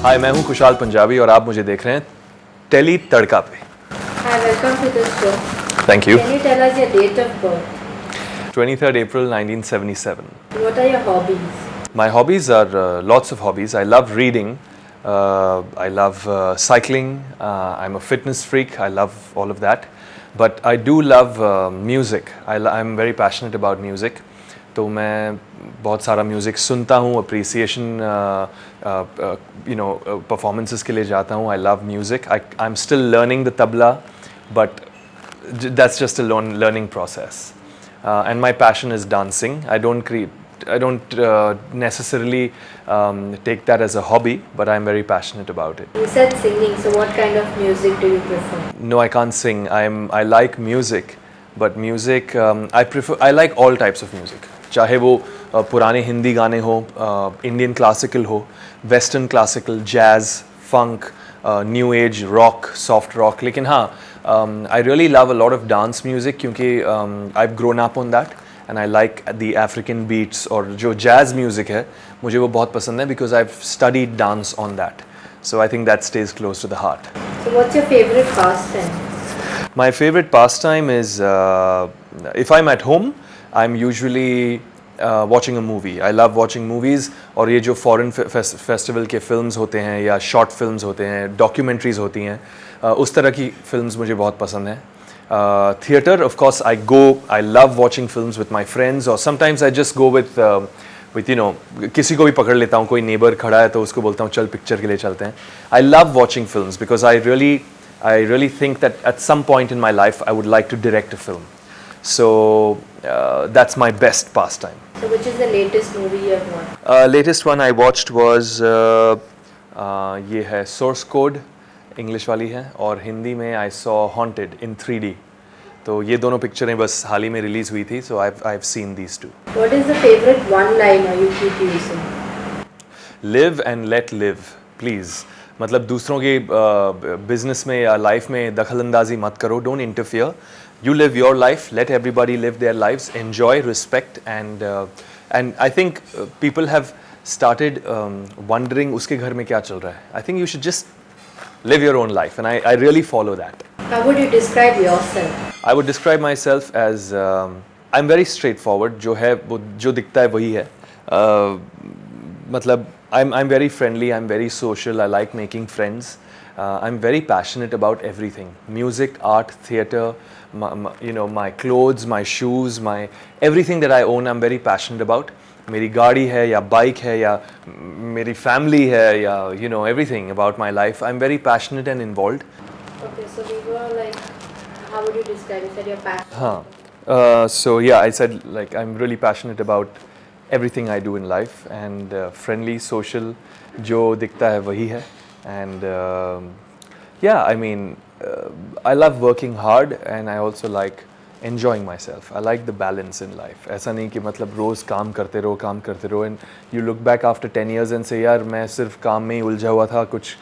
हाय, मैं हूं खुशहाल पंजाबी और आप मुझे देख रहे हैं टेली तड़का पे। Hi, welcome to the show. Thank you. Can you tell us your date of birth? 23rd April 1977. What are your hobbies? My hobbies are lots of hobbies. I love reading. I love cycling. I'm a fitness freak. I love all of that. But I do love music. I'm very passionate about music. तो मैं बहुत सारा music सुनता हूँ, appreciation performances के लिए जाता हूँ. I love music. I am still learning the tabla, but that's just a learning process. And my passion is dancing. I don't necessarily take that as a hobby, but I'm very passionate about it. You said singing, so what kind of music do you prefer? No, I can't sing. I like music, but music I like all types of music. चाहे वो पुराने हिंदी गाने हो, Indian classical हो, western classical, jazz, funk, new age, rock, soft rock. लेकिन हाँ, I really love a lot of dance music क्योंकि I've grown up on that and I like the African beats. और जो jazz music है मुझे वो बहुत पसंद है because I've studied dance on that. So I think that stays close to the heart. So what's your favorite pastime? My favorite pastime is if I'm at home, I'm usually watching a movie. I love watching movies. और ये जो foreign festival के films होते हैं या short films होते हैं, documentaries होती हैं, उस तरह की films मुझे बहुत पसंद हैं. Theater, of course, I love watching films with my friends, or sometimes I just go with किसी को भी पकड़ लेता हूँ, कोई neighbor खड़ा है तो उसको बोलता हूँ चल picture के लिए चलते हैं. I love watching films because I really think that at some point in my life I would like to direct a film. So that's my best pastime. So which is the latest movie you have watched? Latest one I watched was ये है Source Code, English वाली है, और हिंदी में I saw Haunted in 3D. तो ये दोनों पिक्चरें बस हाल ही में रिलीज हुई थी. So I've seen these two. What is the favorite one-liner you keep using? Live and let live, please. मतलब दूसरों के बिजनेस में या लाइफ में दखलंदाजी मत करो. Don't interfere. You live your life. Let everybody live their lives. Enjoy, respect, and I think people have started wondering उसके घर में क्या चल रहा है. I think you should just live your own life, and I really follow that. How would you describe yourself? I would describe myself as I'm very straightforward. जो है वो जो दिखता है वही है. मतलब I'm very friendly. I'm very social. I like making friends. I'm very passionate about everything: music, art, theatre, my clothes, my shoes, everything that I own. I'm very passionate about. मेरी गाड़ी है या बाइक है या मेरी family है या everything about my life. I'm very passionate and involved. Okay, so we were like, how would you describe? You said you're passionate. हाँ. So yeah, I said like I'm really passionate about everything I do in life, and friendly, social, जो दिखता है वही है. And yeah, I mean, I love working hard, and I also like enjoying myself. I like the balance in life. ऐसा नहीं कि मतलब रोज़ काम करते रहो, and you look back after 10 years and say यार मैं सिर्फ काम में ही उलझा हुआ था, कुछ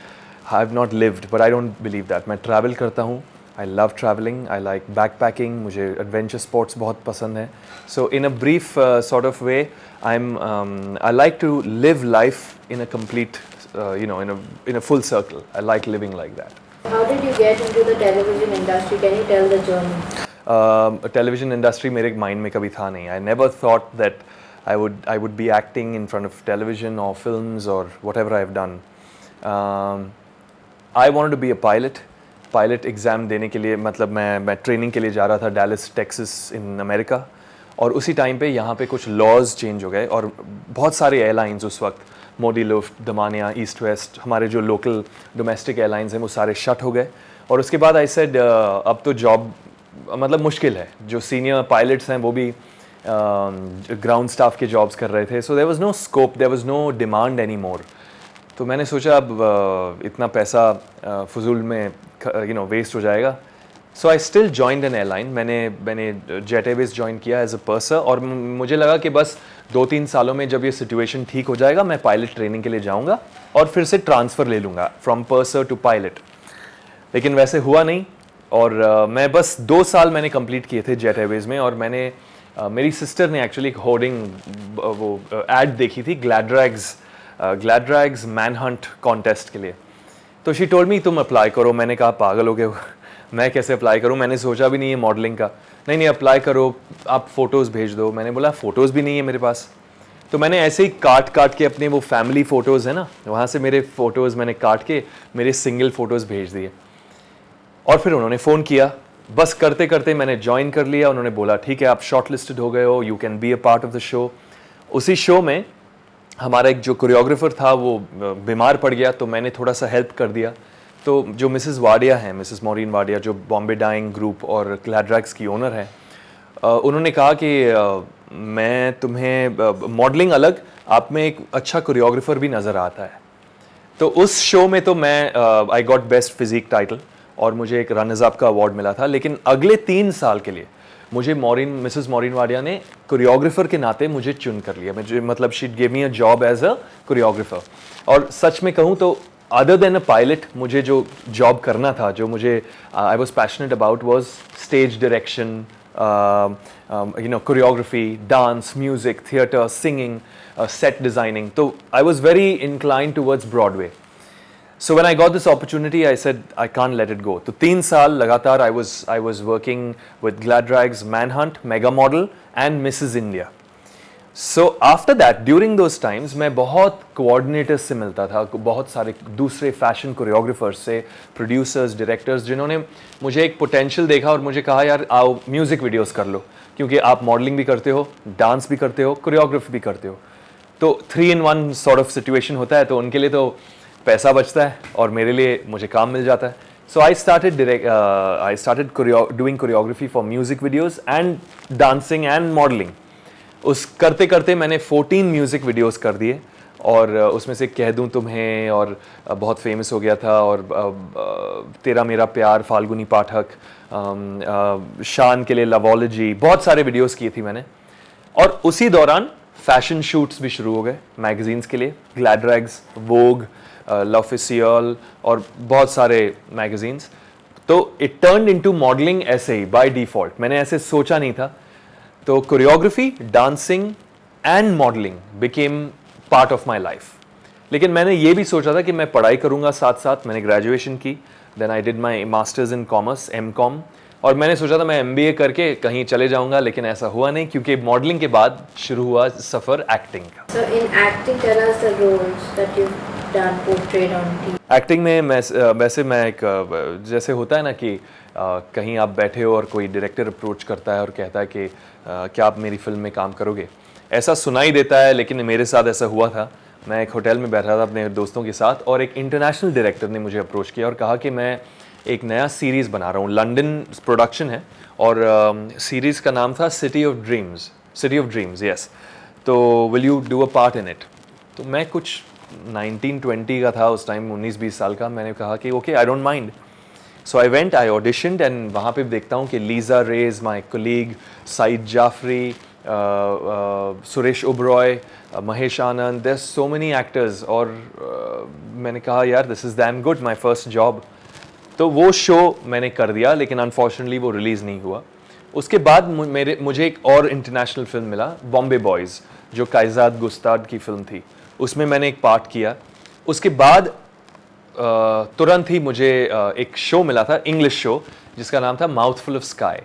I've not lived. But I don't believe that. मैं travel करता हूँ. I love traveling. I like backpacking. मुझे adventure sports बहुत पसंद है. So in a brief sort of way, I like to live life in a complete, in a full circle. I like living like that. How did you get into the television industry? Can you tell the journey? Television industry मेरे mind में कभी था नहीं. I never thought that I would be acting in front of television or films or whatever I've done. I wanted to be a pilot. Pilot exam देने के लिए मतलब मैं ट्रेनिंग के लिए जा रहा था डैलस टेक्सास इन अमेरिका. और उसी टाइम पे यहाँ पे कुछ लॉज चेंज हो गए और बहुत सारे एयरलाइंस उस वक्त, मोदी लुफ्ट, दमानिया, ईस्ट वेस्ट, हमारे जो लोकल डोमेस्टिक एयरलाइंस हैं वो सारे शट हो गए. और उसके बाद आई सेड अब तो जॉब मतलब मुश्किल है. जो सीनियर पायलट्स हैं वो भी ग्राउंड स्टाफ के जॉब्स कर रहे थे. So there was no scope, there was no demand any more. तो मैंने सोचा अब इतना पैसा फजूल में वेस्ट हो जाएगा. So I still joined an airline. मैंने जेट एयरवेज ज्वाइन किया एज अ पर्सर, और मुझे लगा कि बस 2-3 सालों में जब ये सिचुएशन ठीक हो जाएगा मैं पायलट ट्रेनिंग के लिए जाऊंगा और फिर से ट्रांसफ़र ले लूँगा फ्रॉम पर्सर टू पायलट. लेकिन वैसे हुआ नहीं. और मैं बस 2 साल मैंने कंप्लीट किए थे जेट एयरवेज में. और मेरी सिस्टर ने एक्चुअली एक होर्डिंग वो एड देखी थी ग्लैड्रैग्स ग्लैड्रैग्स मैन हंट कॉन्टेस्ट के लिए। तो शी टोल्ड मी तुम अप्लाई करो। मैंने कहा पागल हो गए हो मैं कैसे अप्लाई करूं, मैंने सोचा भी नहीं है मॉडलिंग का। नहीं नहीं अप्लाई करो, आप फ़ोटोज़ भेज दो। मैंने बोला फ़ोटोज़ भी नहीं है मेरे पास। तो मैंने ऐसे ही काट के अपने वो फैमिली फ़ोटोज़ है ना, वहाँ से मेरे फ़ोटोज़ मैंने काट के मेरे सिंगल फ़ोटोज़ भेज दिए। और फिर उन्होंने फ़ोन किया, बस करते करते मैंने ज्वाइन कर लिया। उन्होंने बोला ठीक है आप शॉर्ट लिस्टेड हो गए हो, you can be a part of the show. उसी शो में हमारा एक जो कोरियोग्राफर था वो बीमार पड़ गया, तो मैंने थोड़ा सा हेल्प कर दिया। तो जो मिसेस वाडिया हैं, मिसेस मॉरीन वाडिया, जो बॉम्बे डाइंग ग्रुप और ग्लैड्रैग्स की ओनर हैं, उन्होंने कहा कि मैं तुम्हें मॉडलिंग अलग, आप में एक अच्छा कोरियोग्राफर भी नज़र आता है। तो उस शो में तो मैं I got best physique title और मुझे एक रनर्स अप का अवार्ड मिला था। लेकिन अगले 3 साल के लिए मुझे मिसेस मॉरीन वाडिया ने कोरियोग्राफर के नाते मुझे चुन कर लिया। मुझे मतलब she gave me a job as a choreographer. और सच में कहूँ तो अदर देन अ पायलट, मुझे जो जॉब करना था, जो मुझे I was passionate about was stage direction, choreography, dance, music, theater, singing, set designing. So I was very inclined towards Broadway. So when I got this opportunity, I said I can't let it go. तो 3 साल लगातार I was working with Gladrags, Manhunt, Mega Model and Mrs. India. So after that, during those times, मैं बहुत coordinators से मिलता था, बहुत सारे दूसरे फैशन कोरियोग्राफर्स से, प्रोड्यूसर्स, डायरेक्टर्स, जिन्होंने मुझे एक पोटेंशियल देखा और मुझे कहा यार आओ म्यूज़िक वीडियोस कर लो, क्योंकि आप मॉडलिंग भी करते हो, डांस भी करते हो, कोरियोग्राफी भी करते हो। तो 3 in 1 सॉर्ट ऑफ सिचुएशन होता है, तो उनके लिए तो पैसा बचता है और मेरे लिए मुझे काम मिल जाता है। So I started doing choreography for music videos and dancing and modelling. उस करते करते मैंने 14 म्यूज़िक वीडियोस कर दिए और उसमें से कह दूं तुम्हें और बहुत फेमस हो गया था, और तेरा मेरा प्यार, फाल्गुनी पाठक, शान के लिए लवोलॉजी, बहुत सारे वीडियोस किए थी मैंने। और उसी दौरान फैशन शूट्स भी शुरू हो गए मैगजीन्स के लिए, ग्लैड्रैग्स, वोग, लॉफिसियल और बहुत सारे मैगजीन्स। तो इट टर्न्ड इनटू मॉडलिंग ऐसे ही बाय डिफ़ॉल्ट, मैंने ऐसे सोचा नहीं था। तो choreography, dancing and modelling became part of my life. लेकिन मैंने ये भी सोचा था कि मैं पढ़ाई करूंगा साथ साथ। मैंने ग्रेजुएशन की, then I did my masters in commerce, MCOM, और मैंने सोचा था मैं MBA करके कहीं चले जाऊंगा, लेकिन ऐसा हुआ नहीं, क्योंकि मॉडलिंग के बाद शुरू हुआ सफ़र एक्टिंग का। So in acting, tell us the roles that you've done, portrayed on TV. Acting में वैसे मैं एक जैसे होता है ना कि कहीं आप बैठे हो और कोई डायरेक्टर अप्रोच करता है और कहता है कि क्या आप मेरी फिल्म में काम करोगे, ऐसा सुनाई देता है। लेकिन मेरे साथ ऐसा हुआ था। मैं एक होटल में बैठा था अपने दोस्तों के साथ और एक इंटरनेशनल डायरेक्टर ने मुझे अप्रोच किया और कहा कि मैं एक नया सीरीज़ बना रहा हूँ, लंदन प्रोडक्शन है, और सीरीज़ का नाम था सिटी ऑफ ड्रीम्स, यस। तो will you do a part in it. तो मैं कुछ 19-20 का था उस टाइम, 19-20 साल का। मैंने कहा कि okay, I don't mind. So I went, I auditioned, and वहाँ पे देखता हूँ कि Lisa Ray, my colleague, Saeed Jaffrey, Suresh Oberoi, Mahesh Anand, there so many actors. और मैंने कहा यार this is damn good, my first job. तो वो शो मैंने कर दिया, लेकिन अनफॉर्चुनेटली वो रिलीज़ नहीं हुआ। उसके बाद मुझे एक और इंटरनेशनल फिल्म मिला, बॉम्बे बॉयज़, जो कायजाद गुस्ताद की फिल्म थी, उसमें मैंने एक पार्ट किया। उसके बाद तुरंत ही मुझे एक शो मिला था, इंग्लिश शो, जिसका नाम था माउथफुल ऑफ स्काई,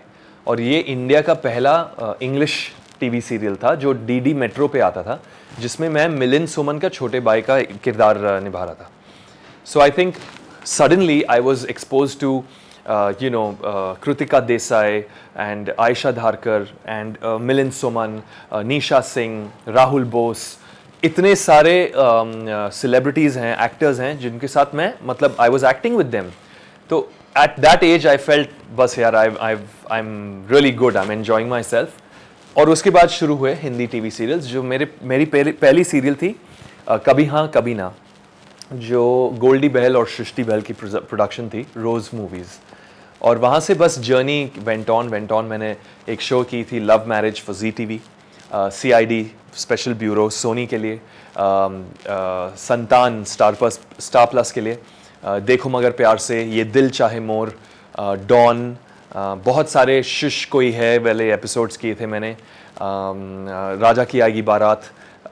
और ये इंडिया का पहला इंग्लिश टीवी सीरियल था जो DD मेट्रो पे आता था, जिसमें मैं मिलिंद सुमन का छोटे भाई का किरदार निभा रहा था। So I think suddenly I was exposed to Kritika Desai and Aisha Dharkar and Milind Soman, Nisha Singh, Rahul Bose, इतने सारे सेलिब्रिटीज़ हैं, एक्टर्स हैं, जिनके साथ मैं मतलब I was acting with them. तो at that age I felt बस यार I am really good, I am enjoying myself. और उसके बाद शुरू हुए हिंदी टीवी सीरियल्स, जो मेरी पहली सीरियल थी कभी हाँ कभी ना, जो गोल्डी बहल और सृष्टि बहल की प्रोडक्शन थी, रोज़ मूवीज़। और वहाँ से बस जर्नी वेंट ऑन। मैंने एक शो की थी, love marriage for ZTV, CID special bureau Sony के लिए, संतान स्टार प्लस के लिए, देखो मगर प्यार से, ये दिल चाहे मोर, डॉन, बहुत सारे शुश कोई है वाले एपिसोड्स किए थे मैंने, राजा की आएगी बारात,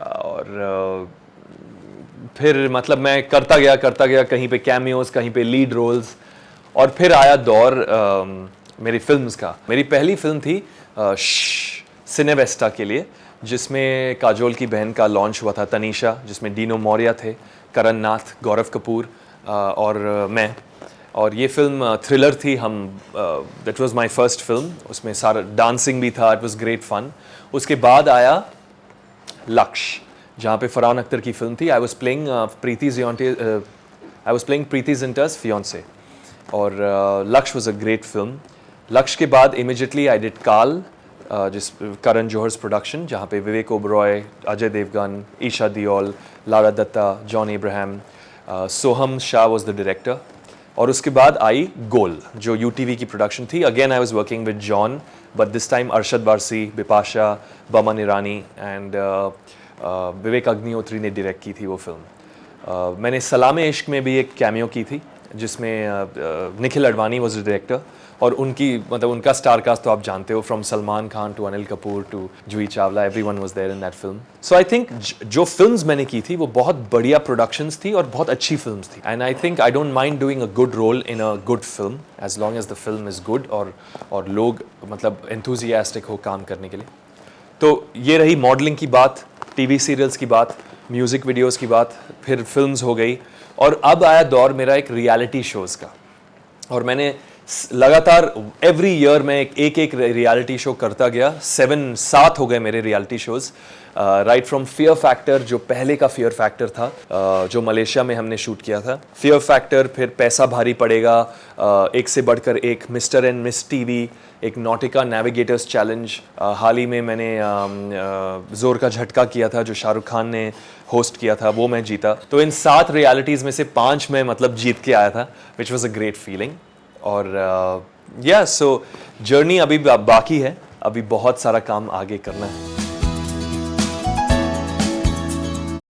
और फिर मतलब मैं करता गया, कहीं पे कैमियोज, कहीं पे लीड रोल्स, और फिर आया दौर मेरी फिल्म्स का। मेरी पहली फिल्म थी सिनेवेस्टा के लिए, जिसमें काजोल की बहन का लॉन्च हुआ था, तनीषा, जिसमें डीनो मौर्य थे, करण नाथ, गौरव कपूर और मैं। और ये फिल्म थ्रिलर थी। हम that was my first film, उसमें सारा डांसिंग भी था, इट वाज ग्रेट फन। उसके बाद आया लक्ष्य, जहाँ पे फरहान अख्तर की फिल्म थी। I was playing Preity Zinta's fiance, और Lakshya was a great film. लक्ष्य के बाद इमीडिएटली आई डिड काल, जिस करण जौहर्स प्रोडक्शन, जहाँ पे Vivek Oberoi, Ajay Devgn, Esha Deol, Lara Dutta, John Abraham, Soham Shah was the director. और उसके बाद आई गोल, जो यूटीवी की प्रोडक्शन थी। Again I was working with John, but this time Arshad Barshi, Bipasha, Boman Irani and Vivek Agnihotri ने डायरेक्ट की थी वो फिल्म। मैंने सलामे इश्क में भी एक कैमियो की थी, जिसमें Nikhil Advani was the director, और उनकी मतलब उनका स्टार कास्ट तो आप जानते हो, from Salman Khan to Anil Kapoor to Juhi Chawla, everyone was there in that film. So I think जो फिल्म्स मैंने की थी वो बहुत बढ़िया प्रोडक्शंस थी और बहुत अच्छी फिल्म्स थी। And I think I don't mind doing a good role in a good film, as long as the film is good, और लोग मतलब एंथुजियास्टिक हो काम करने के लिए। तो ये रही मॉडलिंग की बात, टीवी सीरियल्स की बात, म्यूज़िक वीडियोज़ की बात, फिर फिल्म्स हो गई, और अब आया दौर मेरा एक रियलिटी शोज़ का। और मैंने लगातार एवरी ईयर में एक रियलिटी शो करता गया। 7 हो गए मेरे reality shows, right from fear factor, जो पहले का फियर फैक्टर था, जो मलेशिया में हमने शूट किया था, फियर फैक्टर, फिर पैसा भारी पड़ेगा, एक से बढ़कर एक, मिस्टर एंड मिस टीवी, एक नॉटिका नेविगेटर्स चैलेंज, हाल ही में मैंने जोर का झटका किया था, जो शाहरुख खान ने होस्ट किया था, वो मैं जीता। तो इन 7 रियलिटीज़ में से 5 मैं मतलब जीत के आया था, which was a great feeling. और या सो जर्नी अभी बाकी है, अभी बहुत सारा काम आगे करना है।